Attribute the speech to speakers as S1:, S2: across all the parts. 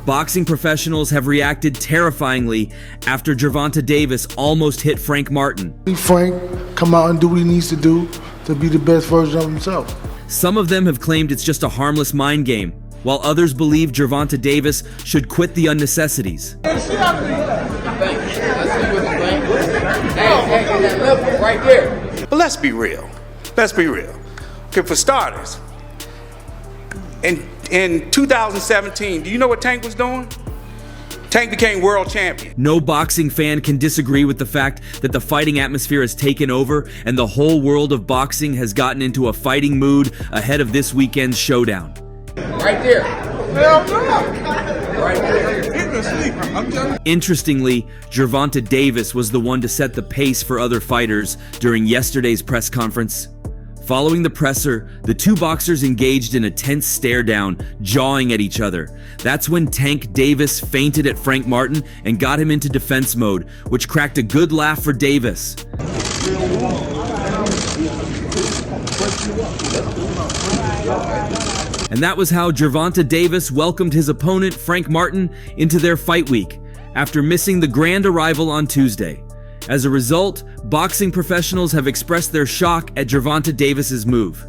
S1: Boxing professionals have reacted terrifyingly after Gervonta Davis almost hit Frank Martin.
S2: Frank come out and do what he needs to do to be the best version of himself.
S1: Some of them have claimed it's just a harmless mind game, while others believe Gervonta Davis should quit the unnecessities.
S3: But let's be real. Let's be real. Okay, for starters, in 2017, do you know what Tank was doing? Tank became world champion.
S1: No boxing fan can disagree with the fact that the fighting atmosphere has taken over and the whole world of boxing has gotten into a fighting mood ahead of this weekend's showdown.
S3: Right there. Right there.
S1: Interestingly, Gervonta Davis was the one to set the pace for other fighters during yesterday's press conference. Following the presser, the two boxers engaged in a tense stare-down, jawing at each other. That's when Tank Davis feinted at Frank Martin and got him into defense mode, which cracked a good laugh for Davis. And that was how Gervonta Davis welcomed his opponent, Frank Martin, into their fight week, after missing the grand arrival on Tuesday. As a result, boxing professionals have expressed their shock at Gervonta Davis's move.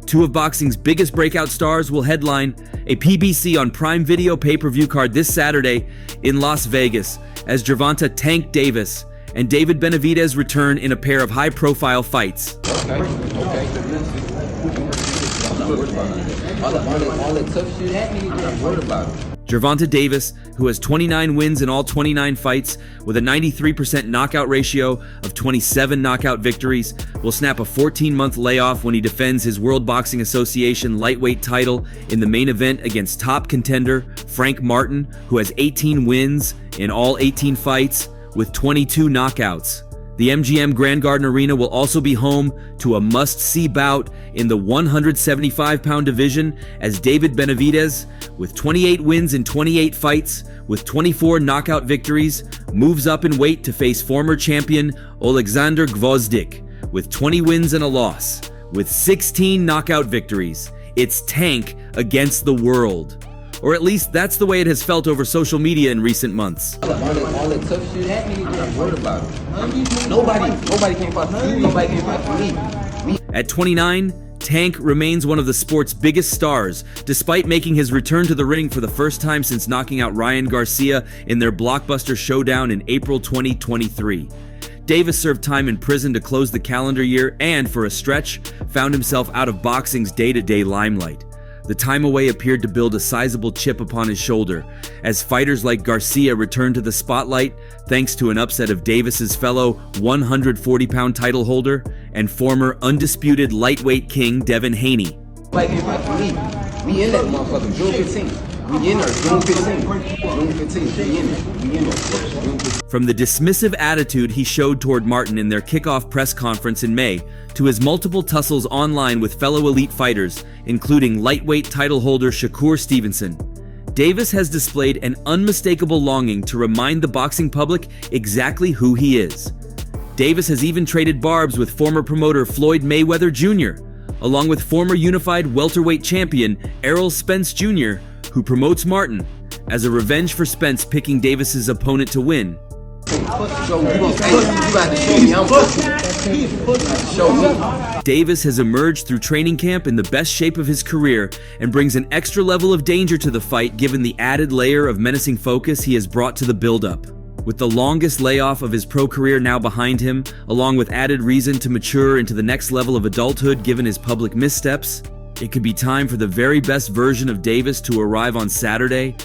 S1: Two of boxing's biggest breakout stars will headline a PBC on Prime Video pay-per-view card this Saturday in Las Vegas as Gervonta Tank Davis and David Benavidez return in a pair of high-profile fights. Gervonta Davis, who has 29 wins in all 29 fights with a 93% knockout ratio of 27 knockout victories, will snap a 14-month layoff when he defends his World Boxing Association lightweight title in the main event against top contender Frank Martin, who has 18 wins in all 18 fights with 22 knockouts. The MGM Grand Garden Arena will also be home to a must-see bout in the 175-pound division as David Benavidez, with 28 wins in 28 fights with 24 knockout victories, moves up in weight to face former champion Alexander Gvozdyk with 20 wins and a loss. With 16 knockout victories, it's Tank against the world. Or at least that's the way it has felt over social media in recent months.
S4: All that tough shit happening, you just worried about it. Nobody came fight you. Nobody came fight me.
S1: At 29, Tank remains one of the sport's biggest stars, despite making his return to the ring for the first time since knocking out Ryan Garcia in their blockbuster showdown in April 2023. Davis served time in prison to close the calendar year and, for a stretch, found himself out of boxing's day-to-day limelight. The time away appeared to build a sizable chip upon his shoulder, as fighters like Garcia returned to the spotlight thanks to an upset of Davis's fellow 140-pound title holder and former undisputed lightweight king Devin Haney.
S4: We in that motherfucker, June 15th. We in there, June 15th. June 15th, we in there.
S1: From the dismissive attitude he showed toward Martin in their kickoff press conference in May, to his multiple tussles online with fellow elite fighters, including lightweight title holder Shakur Stevenson, Davis has displayed an unmistakable longing to remind the boxing public exactly who he is. Davis has even traded barbs with former promoter Floyd Mayweather Jr., along with former unified welterweight champion Errol Spence Jr., who promotes Martin, as a revenge for Spence picking Davis's opponent to win. Davis has emerged through training camp in the best shape of his career and brings an extra level of danger to the fight given the added layer of menacing focus he has brought to the buildup. With the longest layoff of his pro career now behind him, along with added reason to mature into the next level of adulthood given his public missteps, it could be time for the very best version of Davis to arrive on Saturday.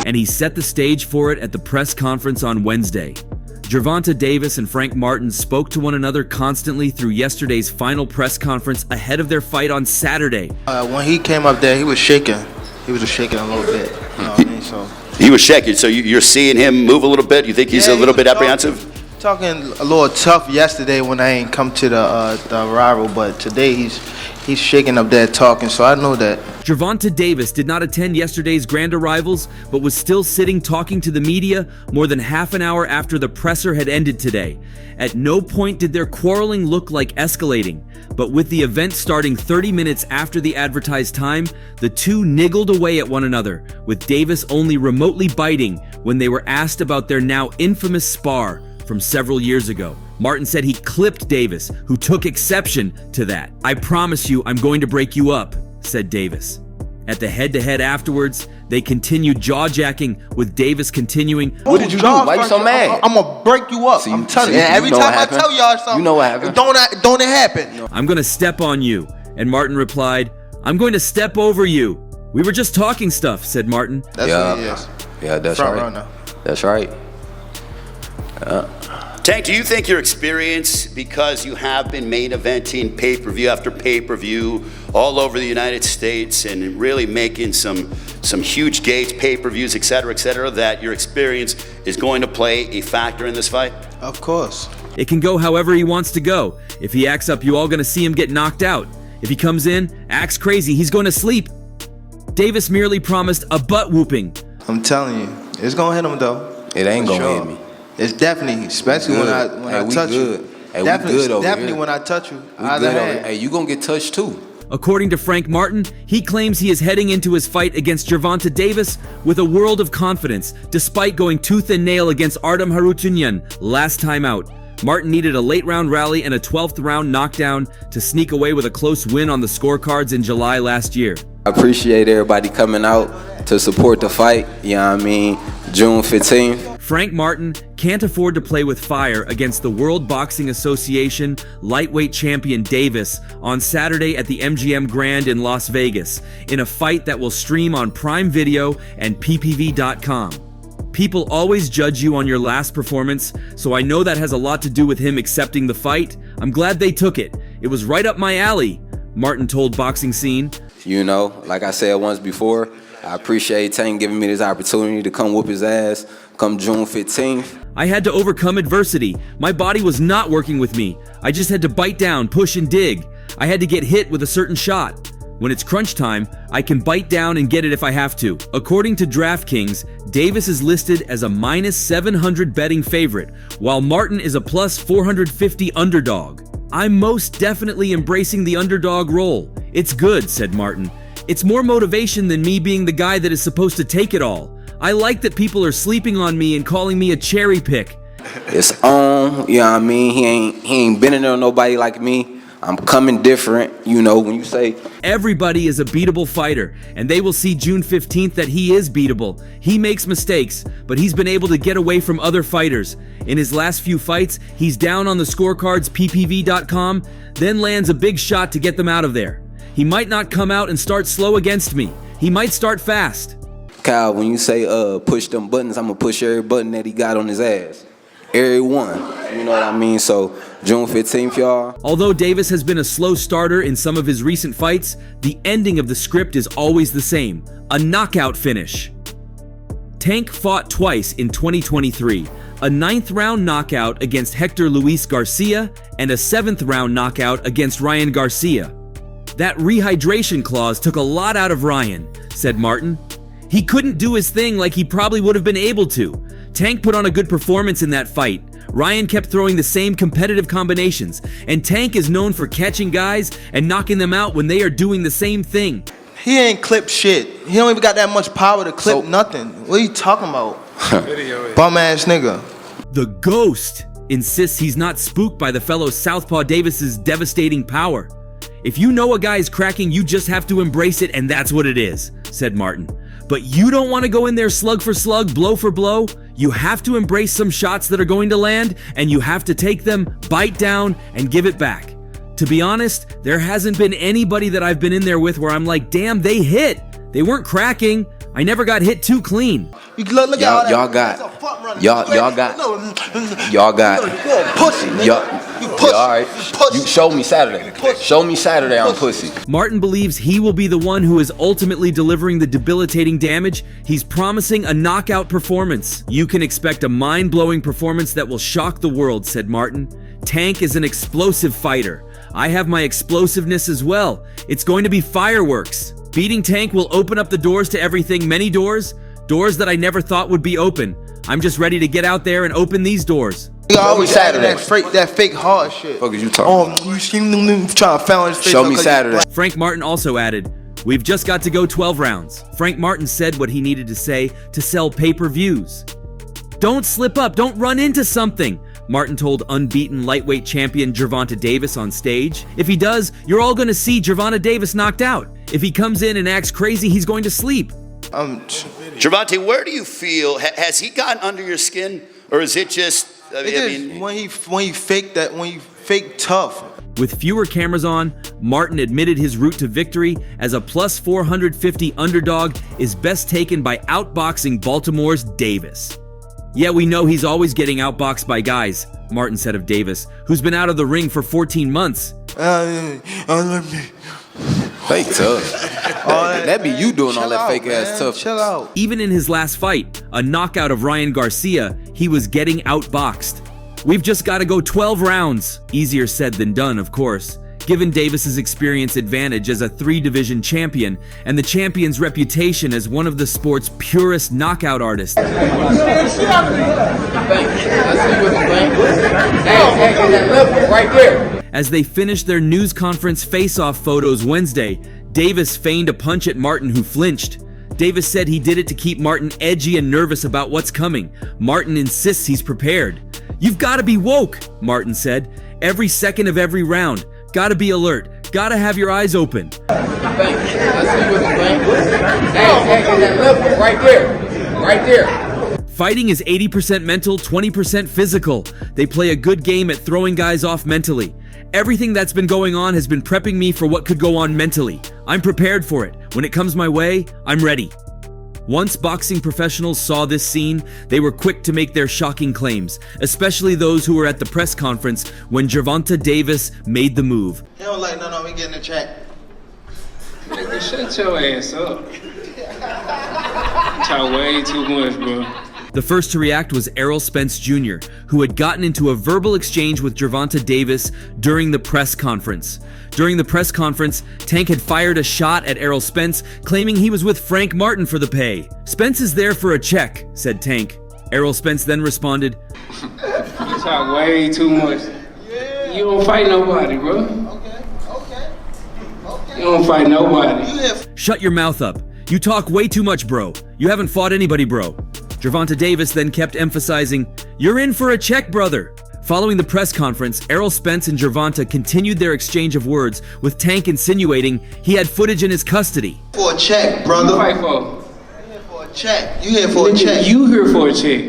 S1: And he set the stage for it at the press conference on Wednesday. Gervonta Davis and Frank Martin spoke to one another constantly through yesterday's final press conference ahead of their fight on Saturday.
S2: When he came up there, he was shaking. He was just shaking a little bit. You know what I mean? So
S5: he was shaking. So you're seeing him move a little bit? You think he's a little bit apprehensive?
S2: Talking a little tough yesterday when I ain't come to the rival, but today he's He's shaking up there talking, so I know that.
S1: Gervonta Davis did not attend yesterday's grand arrivals, but was still sitting talking to the media more than half an hour after the presser had ended today. At no point did their quarreling look like escalating, but with the event starting 30 minutes after the advertised time, the two niggled away at one another, with Davis only remotely biting when they were asked about their now infamous spar from several years ago. Martin said he clipped Davis, who took exception to that. "I promise you I'm going to break you up," said Davis. At the head-to-head afterwards, they continued jaw-jacking, with Davis continuing,
S4: What did you do? Why you so mad?
S2: I'm gonna break you up. I'm telling you. Every time I tell y'all something,
S4: you know what happened.
S2: Don't it happen?
S1: "I'm gonna step on you." And Martin replied, "I'm going to step over you. We were just talking stuff," said Martin.
S2: That's what he is.
S4: Yeah, that's
S2: Front
S4: right.
S2: runner.
S4: That's right.
S5: Tank, do you think your experience, because you have been main eventing pay-per-view after pay-per-view all over the United States and really making some huge gates, pay-per-views, et cetera, that your experience is going to play a factor in this fight?
S2: Of course.
S1: It can go however he wants to go. If he acts up, you all gonna see him get knocked out. If he comes in, acts crazy, he's going to sleep. Davis merely promised a butt whooping.
S2: I'm telling you, it's gonna hit him though.
S4: It ain't
S2: For
S4: gonna
S2: sure.
S4: hit me.
S2: It's definitely, especially when I touch you.
S4: Hey, we
S2: Definitely,
S4: good over
S2: definitely
S4: here.
S2: when I touch you.
S4: We
S2: Either
S4: good over
S2: hand.
S4: here. Hey, you gonna get touched too.
S1: According to Frank Martin, he claims he is heading into his fight against Gervonta Davis with a world of confidence, despite going tooth and nail against Artem Harutyunyan last time out. Martin needed a late-round rally and a 12th-round knockdown to sneak away with a close win on the scorecards in July last year.
S6: I appreciate everybody coming out to support the fight, you know what I mean, June 15th.
S1: Frank Martin can't afford to play with fire against the World Boxing Association lightweight champion Davis on Saturday at the MGM Grand in Las Vegas, in a fight that will stream on Prime Video and PPV.com. People always judge you on your last performance, so I know that has a lot to do with him accepting the fight. I'm glad they took it. It was right up my alley, Martin told Boxing Scene.
S6: You know, like I said once before, I appreciate Tank giving me this opportunity to come whoop his ass come June 15th.
S1: I had to overcome adversity. My body was not working with me. I just had to bite down, push and dig. I had to get hit with a certain shot. When it's crunch time, I can bite down and get it if I have to. According to DraftKings, Davis is listed as a -700 betting favorite, while Martin is a +450 underdog. I'm most definitely embracing the underdog role. It's good, said Martin. It's more motivation than me being the guy that is supposed to take it all. I like that people are sleeping on me and calling me a cherry pick.
S6: It's on, you know what I mean? He ain't been in there with nobody like me. I'm coming different, you know, when you say.
S1: Everybody is a beatable fighter, and they will see June 15th that he is beatable. He makes mistakes, but he's been able to get away from other fighters. In his last few fights, he's down on the scorecards PPV.com, then lands a big shot to get them out of there. He might not come out and start slow against me. He might start fast.
S6: Kyle, when you say push them buttons, I'm gonna push every button that he got on his ass. Every one. You know what I mean? So June 15th, y'all.
S1: Although Davis has been a slow starter in some of his recent fights, the ending of the script is always the same: a knockout finish. Tank fought twice in 2023, a 9th-round knockout against Hector Luis Garcia and a 7th-round knockout against Ryan Garcia. That rehydration clause took a lot out of Ryan, said Martin. He couldn't do his thing like he probably would have been able to. Tank put on a good performance in that fight. Ryan kept throwing the same competitive combinations, and Tank is known for catching guys and knocking them out when they are doing the same thing.
S2: He ain't clipped shit. He don't even got that much power to clip nothing. What are you talking about? Bum ass nigga.
S1: The Ghost insists he's not spooked by the fellow Southpaw Davis's devastating power. If you know a guy is cracking, you just have to embrace it, and that's what it is, said Martin. But you don't want to go in there slug for slug, blow for blow. You have to embrace some shots that are going to land, and you have to take them, bite down, and give it back. To be honest, there hasn't been anybody that I've been in there with where I'm like, damn, they hit. They weren't cracking. I never got hit too clean.
S2: You look at all that.
S6: Y'all got
S2: pussy, nigga. You pussy.
S6: All right.
S2: Pussy.
S6: You show me Saturday. Show me Saturday on pussy.
S1: Martin believes he will be the one who is ultimately delivering the debilitating damage. He's promising a knockout performance. You can expect a mind-blowing performance that will shock the world, said Martin. Tank is an explosive fighter. I have my explosiveness as well. It's going to be fireworks. Beating Tank will open up the doors to everything, many doors that I never thought would be open. I'm just ready to get out there and open these doors.
S2: You always Saturday. That fake hard shit.
S6: Fuck is you talking about?
S2: You seen them trying to foul his face.
S6: Show me Saturday.
S1: Frank Martin also added, "We've just got to go 12 rounds." Frank Martin said what he needed to say to sell pay-per-views. "Don't slip up, don't run into something," Martin told unbeaten lightweight champion Gervonta Davis on stage. "If he does, you're all gonna see Gervonta Davis knocked out. If he comes in and acts crazy, he's going to sleep."
S5: Gervonta, where do you feel, has he gotten under your skin? Or is it just,
S2: when he fake tough.
S1: With fewer cameras on, Martin admitted his route to victory as a plus 450 underdog is best taken by outboxing Baltimore's Davis. "Yeah, we know he's always getting outboxed by guys," Martin said of Davis, who's been out of the ring for 14 months.
S6: Fake tough. That be you doing all that fake ass tough.
S2: Chill out.
S1: Even in his last fight, a knockout of Ryan Garcia, he was getting outboxed. "We've just got to go 12 rounds. Easier said than done, of course. Given Davis's experience advantage as a 3-division champion and the champion's reputation as one of the sport's purest knockout artists. As they finished their news conference face-off photos Wednesday, Davis feigned a punch at Martin, who flinched. Davis said he did it to keep Martin edgy and nervous about what's coming. Martin insists he's prepared. "You've got to be woke," Martin said. "Every second of every round. Gotta be alert. Gotta have your eyes open."
S4: Right there.
S1: Fighting is 80% mental, 20% physical. They play a good game at throwing guys off mentally. Everything that's been going on has been prepping me for what could go on mentally. I'm prepared for it. When it comes my way, I'm ready. Once boxing professionals saw this scene, they were quick to make their shocking claims, especially those who were at the press conference when Gervonta Davis made the move.
S2: He don't like no, we getting a check.
S7: Nigga, shut your ass up. You talk way too much, bro.
S1: The first to react was Errol Spence Jr., who had gotten into a verbal exchange with Gervonta Davis during the press conference. During the press conference, Tank had fired a shot at Errol Spence, claiming he was with Frank Martin for the pay. "Spence is there for a check," said Tank. Errol Spence then responded,
S7: You talk way too much. You don't fight nobody, bro. You don't fight nobody.
S1: "Shut your mouth up. You talk way too much, bro. You haven't fought anybody, bro." Gervonta Davis then kept emphasizing, "You're in for a check, brother." Following the press conference, Errol Spence and Gervonta continued their exchange of words, with Tank insinuating he had footage in his custody.
S2: For a check, brother.
S7: You fight for?
S2: You here for a check. You here for a check.
S7: You here for a check.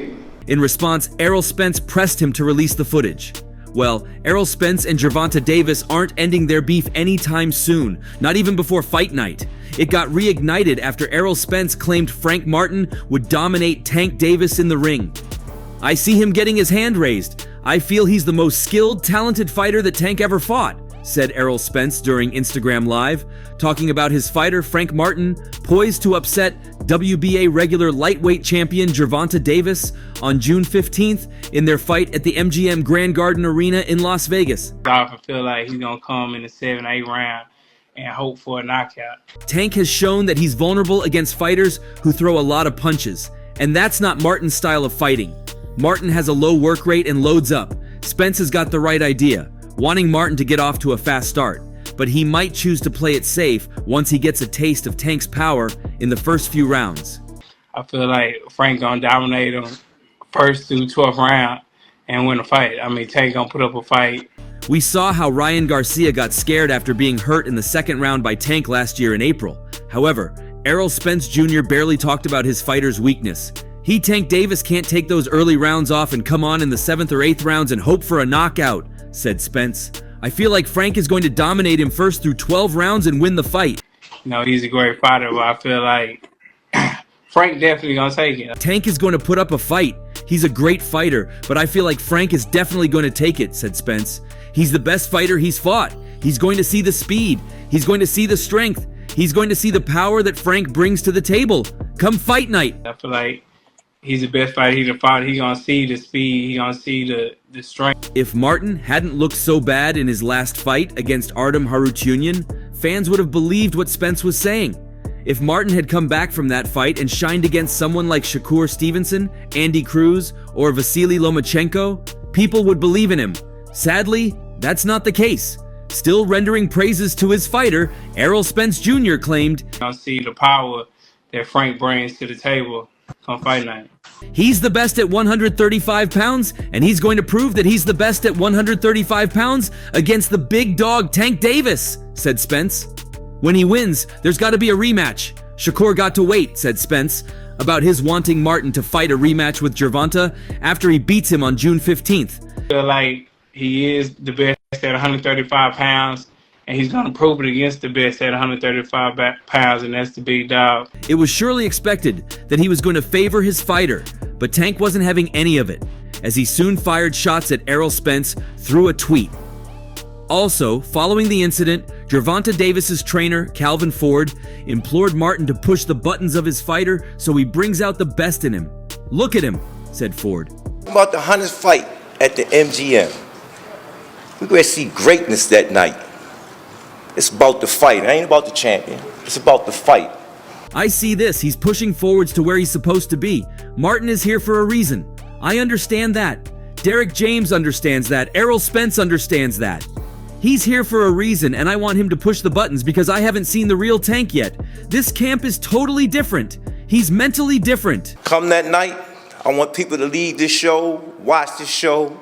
S1: In response, Errol Spence pressed him to release the footage. Well, Errol Spence and Gervonta Davis aren't ending their beef anytime soon, not even before fight night. It got reignited after Errol Spence claimed Frank Martin would dominate Tank Davis in the ring. "I see him getting his hand raised. I feel he's the most skilled, talented fighter that Tank ever fought," said Errol Spence during Instagram Live, talking about his fighter Frank Martin, poised to upset WBA regular lightweight champion Gervonta Davis on June 15th in their fight at the MGM Grand Garden Arena in Las Vegas.
S7: I feel like he's gonna come in the 7-8 round and hope for a knockout.
S1: Tank has shown that he's vulnerable against fighters who throw a lot of punches, and that's not Martin's style of fighting. Martin has a low work rate and loads up. Spence has got the right idea, wanting Martin to get off to a fast start, but he might choose to play it safe once he gets a taste of Tank's power in the first few rounds.
S7: I feel like Frank gonna dominate him first through 12th round and win a fight. I mean, Tank gonna put up a fight.
S1: We saw how Ryan Garcia got scared after being hurt in the second round by Tank last year in April. However, Errol Spence Jr. barely talked about his fighter's weakness. Tank Davis can't take those early rounds off and come on in the 7th or 8th rounds and hope for a knockout, said Spence. "I feel like Frank is going to dominate him first through 12 rounds and win the fight."
S7: You know, he's a great fighter, but I feel like Frank definitely gonna take it.
S1: "Tank is going to put up a fight. He's a great fighter, but I feel like Frank is definitely going to take it," said Spence. "He's the best fighter he's fought. He's going to see the speed. He's going to see the strength. He's going to see the power that Frank brings to the table. Come fight night."
S7: I feel like he's the best fighter he can fight. He gonna see the speed. He gonna see the strength.
S1: If Martin hadn't looked so bad in his last fight against Artem Harutyunyan, fans would have believed what Spence was saying. If Martin had come back from that fight and shined against someone like Shakur Stevenson, Andy Cruz, or Vasily Lomachenko, people would believe in him. Sadly, that's not the case. Still rendering praises to his fighter, Errol Spence Jr. claimed,
S7: Gonna see the power that Frank brings to the table come fight night.
S1: he's the best at 135 pounds, and he's going to prove that he's the best at 135 pounds against the big dog Tank Davis, said Spence. When he wins, there's got to be a rematch. Shakur got to wait, said Spence, about his wanting Martin to fight a rematch with Gervonta after he beats him on June 15th.
S7: I feel like he is the best at 135 pounds, and he's going to prove it against the best at 135 pounds, and that's the big dog.
S1: It was surely expected that he was going to favor his fighter, but Tank wasn't having any of it, as he soon fired shots at Errol Spence through a tweet. Also, following the incident, Gervonta Davis's trainer, Calvin Ford, implored Martin to push the buttons of his fighter so he brings out the best in him. Look at him, said Ford.
S8: About the 100th fight at the MGM. We're going to see greatness that night. It's about the fight. It ain't about the champion. It's about the fight.
S1: I see this. He's pushing forwards to where he's supposed to be. Martin is here for a reason. I understand that. Derek James understands that. Errol Spence understands that. He's here for a reason, and I want him to push the buttons because I haven't seen the real Tank yet. This camp is totally different. He's mentally different.
S8: Come that night, I want people to leave this show, watch this show,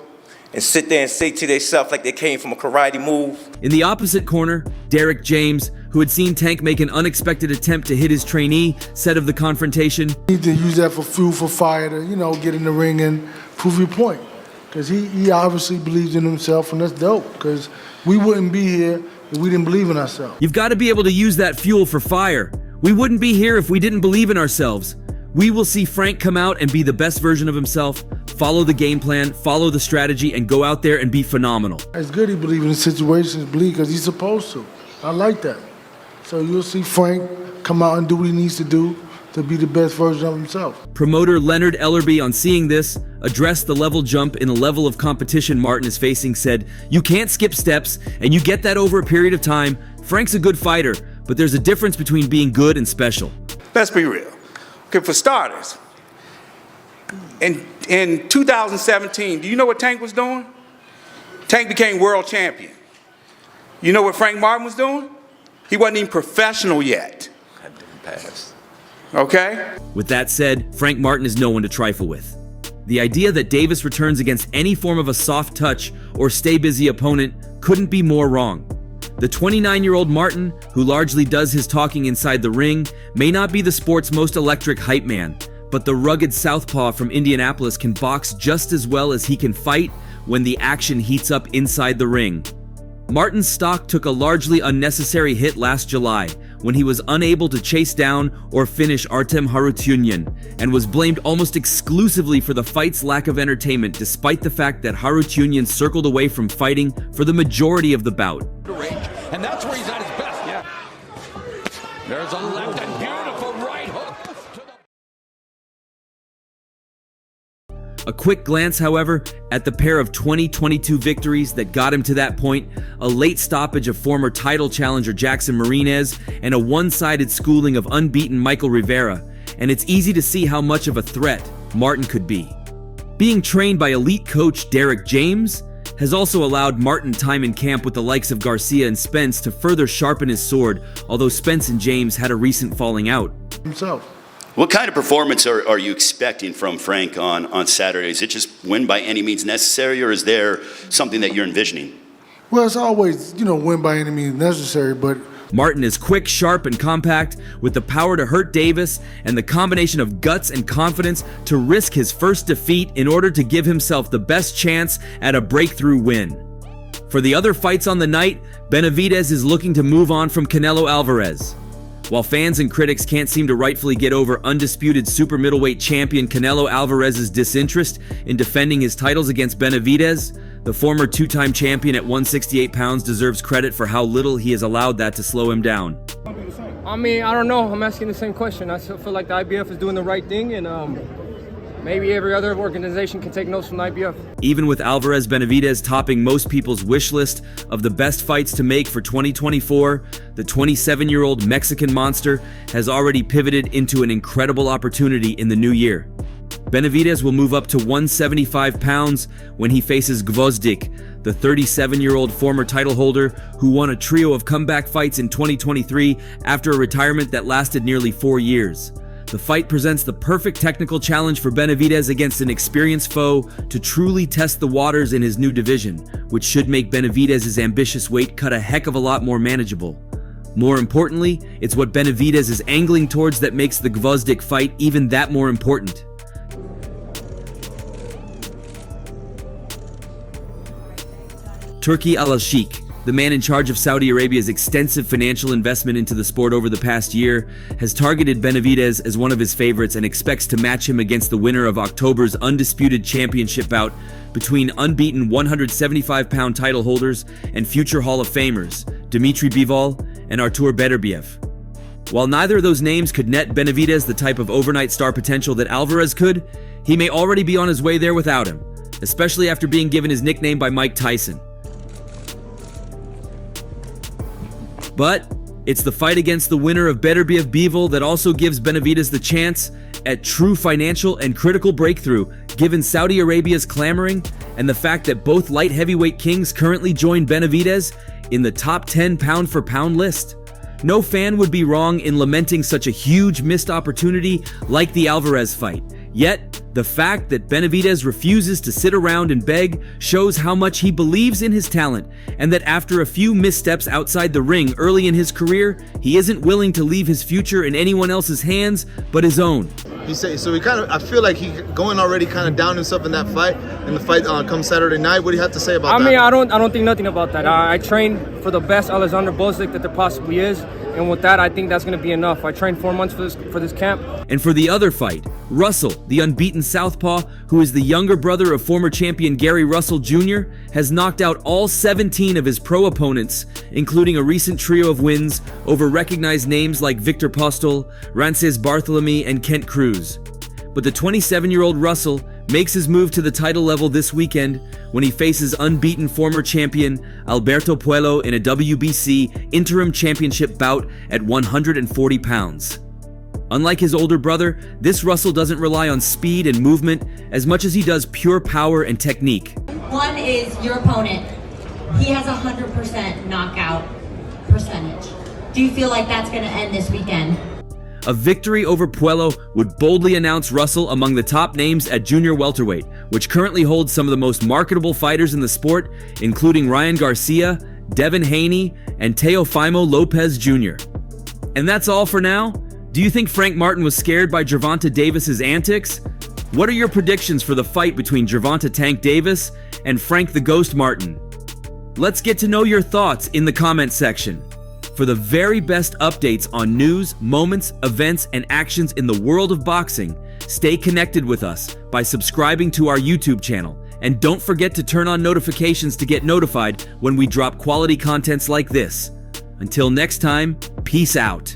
S8: and sit there and say to themselves like they came from a karate move.
S1: In the opposite corner, Derek James, who had seen Tank make an unexpected attempt to hit his trainee, said of the confrontation,
S9: You need to use that for fuel for fire to, get in the ring and prove your point. Because he obviously believes in himself, and that's dope. Because we wouldn't be here if we didn't believe in ourselves.
S1: You've got to be able to use that fuel for fire. We wouldn't be here if we didn't believe in ourselves. We will see Frank come out and be the best version of himself, follow the game plan, follow the strategy, and go out there and be phenomenal.
S9: It's good he believes in the situations, because he's supposed to. I like that. So you'll see Frank come out and do what he needs to do to be the best version of himself.
S1: Promoter Leonard Ellerby, on seeing this, addressed the level jump in the level of competition Martin is facing, said, "You can't skip steps, and you get that over a period of time. Frank's a good fighter, but there's a difference between being good and special."
S3: Let's be real. Okay, for starters, in 2017, do you know what Tank was doing? Tank became world champion. You know what Frank Martin was doing? He wasn't even professional yet.
S8: That didn't pass.
S3: Okay?
S1: With that said, Frank Martin is no one to trifle with. The idea that Davis returns against any form of a soft touch or stay busy opponent couldn't be more wrong. The 29-year-old Martin, who largely does his talking inside the ring, may not be the sport's most electric hype man, but the rugged southpaw from Indianapolis can box just as well as he can fight when the action heats up inside the ring. Martin's stock took a largely unnecessary hit last July when he was unable to chase down or finish Artem Harutyunyan, and was blamed almost exclusively for the fight's lack of entertainment, despite the fact that Harutyunyan circled away from fighting for the majority of the bout.
S10: And that's where he's at his best. Yeah. There's a left and beautiful right hook.
S1: A quick glance, however, at the pair of 2022 victories that got him to that point, a late stoppage of former title challenger Jackson Marinez, and a one-sided schooling of unbeaten Michael Rivera, and it's easy to see how much of a threat Martin could be. Being trained by elite coach Derek James has also allowed Martin time in camp with the likes of Garcia and Spence to further sharpen his sword, although Spence and James had a recent falling out.
S9: Himself.
S5: What kind of performance are you expecting from Frank on Saturday? Is it just win by any means necessary, or is there something that you're envisioning?
S9: Well, it's always, win by any means necessary, but
S1: Martin is quick, sharp, and compact, with the power to hurt Davis and the combination of guts and confidence to risk his first defeat in order to give himself the best chance at a breakthrough win. For the other fights on the night, Benavidez is looking to move on from Canelo Alvarez. While fans and critics can't seem to rightfully get over undisputed super middleweight champion Canelo Alvarez's disinterest in defending his titles against Benavidez, the former two-time champion at 168 pounds deserves credit for how little he has allowed that to slow him down.
S11: I mean, I don't know. I'm asking the same question. I feel like the IBF is doing the right thing, and maybe every other organization can take notes from the IBF.
S1: Even with Alvarez Benavidez topping most people's wish list of the best fights to make for 2024, the 27-year-old Mexican monster has already pivoted into an incredible opportunity in the new year. Benavidez will move up to 175 pounds when he faces Gvozdyk, the 37-year-old former title holder who won a trio of comeback fights in 2023 after a retirement that lasted nearly 4 years. The fight presents the perfect technical challenge for Benavidez against an experienced foe to truly test the waters in his new division, which should make Benavidez's ambitious weight cut a heck of a lot more manageable. More importantly, it's what Benavidez is angling towards that makes the Gvozdyk fight even that more important. Turki Al-Sheikh, the man in charge of Saudi Arabia's extensive financial investment into the sport over the past year, has targeted Benavidez as one of his favorites and expects to match him against the winner of October's undisputed championship bout between unbeaten 175-pound title holders and future Hall of Famers, Dmitry Bivol and Artur Beterbiev. While neither of those names could net Benavidez the type of overnight star potential that Alvarez could, he may already be on his way there without him, especially after being given his nickname by Mike Tyson. But it's the fight against the winner of Beterbiev Bivol that also gives Benavidez the chance at true financial and critical breakthrough, given Saudi Arabia's clamoring and the fact that both light heavyweight kings currently join Benavidez in the top 10 pound-for-pound list. No fan would be wrong in lamenting such a huge missed opportunity like the Alvarez fight. Yet, the fact that Benavidez refuses to sit around and beg shows how much he believes in his talent, and that after a few missteps outside the ring early in his career, he isn't willing to leave his future in anyone else's hands but his own.
S2: He said, so I feel like he going already kind of down himself in that fight, and the fight comes Saturday night. What do you have to say about that?
S11: I don't think nothing about that. I train for the best Alexander Gvozdyk that there possibly is, and with that, I think that's going to be enough. I trained 4 months for this camp.
S1: And for the other fight, Russell, the unbeaten southpaw, who is the younger brother of former champion Gary Russell Jr., has knocked out all 17 of his pro opponents, including a recent trio of wins over recognized names like Victor Postol, Rances Barthelemy, and Kent Cruz. But the 27-year-old Russell makes his move to the title level this weekend when he faces unbeaten former champion Alberto Puello in a WBC interim championship bout at 140 pounds. Unlike his older brother, this Russell doesn't rely on speed and movement as much as he does pure power and technique.
S12: One is your opponent. He has 100% knockout percentage. Do you feel like that's going to end this weekend?
S1: A victory over Puello would boldly announce Russell among the top names at junior welterweight, which currently holds some of the most marketable fighters in the sport, including Ryan Garcia, Devin Haney, and Teofimo Lopez Jr. And that's all for now. Do you think Frank Martin was scared by Gervonta Davis's antics? What are your predictions for the fight between Gervonta Tank Davis and Frank the Ghost Martin? Let's get to know your thoughts in the comment section. For the very best updates on news, moments, events, and actions in the world of boxing, stay connected with us by subscribing to our YouTube channel. And don't forget to turn on notifications to get notified when we drop quality contents like this. Until next time, peace out.